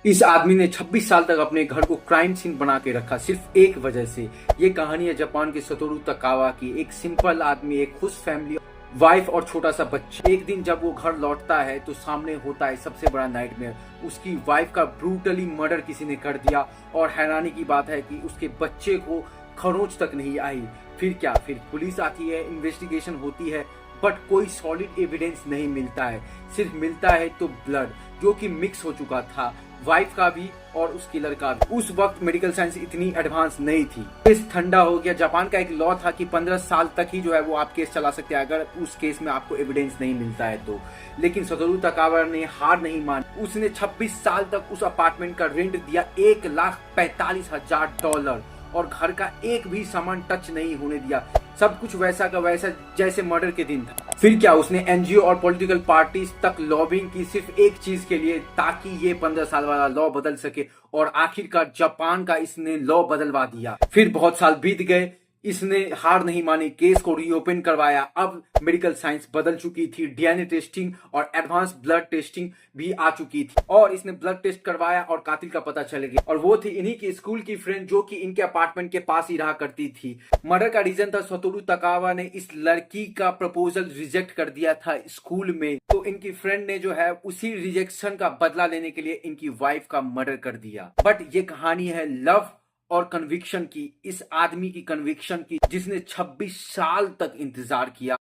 इस आदमी ने 26 साल तक अपने घर को क्राइम सीन बना के रखा सिर्फ एक वजह से। ये कहानी है जापान के सतोरू तकावा की। एक सिंपल आदमी, एक खुश फैमिली, वाइफ और छोटा सा बच्चा। एक दिन जब वो घर लौटता है तो सामने होता है सबसे बड़ा नाइटमेयर। उसकी वाइफ का ब्रूटली मर्डर किसी ने कर दिया और हैरानी की बात है कि उसके बच्चे को खरोंच तक नहीं आई। फिर क्या, फिर पुलिस आती है, इन्वेस्टिगेशन होती है, बट कोई सॉलिड एविडेंस नहीं मिलता है। सिर्फ मिलता है तो ब्लड, जो कि मिक्स हो चुका था, वाइफ का भी और उस किलर का भी। उस वक्त मेडिकल साइंस इतनी एडवांस नहीं थी। केस ठंडा हो गया। जापान का एक लॉ था कि 15 साल तक ही जो है वो आप केस चला सकते हैं अगर उस केस में आपको एविडेंस नहीं मिलता है तो। लेकिन सतोरू तकावा ने हार नहीं मानी। उसने 26 साल तक उस अपार्टमेंट का रेंट दिया $1,45,000 और घर का एक भी सामान टच नहीं होने दिया। सब कुछ वैसा का वैसा जैसे मर्डर के दिन था। फिर क्या, उसने एनजीओ और पॉलिटिकल पार्टीज तक लॉबिंग की सिर्फ एक चीज के लिए, ताकि ये 15 साल वाला लॉ बदल सके। और आखिरकार जापान का इसने लॉ बदलवा दिया। फिर बहुत साल बीत गए, इसने हार नहीं मानी, केस को रीओपन करवाया। अब मेडिकल साइंस बदल चुकी थी, डीएनए टेस्टिंग और एडवांस ब्लड टेस्टिंग भी आ चुकी थी। और इसने ब्लड टेस्ट करवाया और कातिल का पता चल गया। और वो थी इन्हीं की स्कूल की फ्रेंड, जो कि इनके अपार्टमेंट के पास ही रहा करती थी। मर्डर का रीजन था सतोरू तकावा ने इस लड़की का प्रपोजल रिजेक्ट कर दिया था स्कूल में। तो इनकी फ्रेंड ने जो है उसी रिजेक्शन का बदला लेने के लिए इनकी वाइफ का मर्डर कर दिया। बट ये कहानी है लव और कन्विक्शन की, इस आदमी की कन्विक्शन की जिसने 26 साल तक इंतजार किया।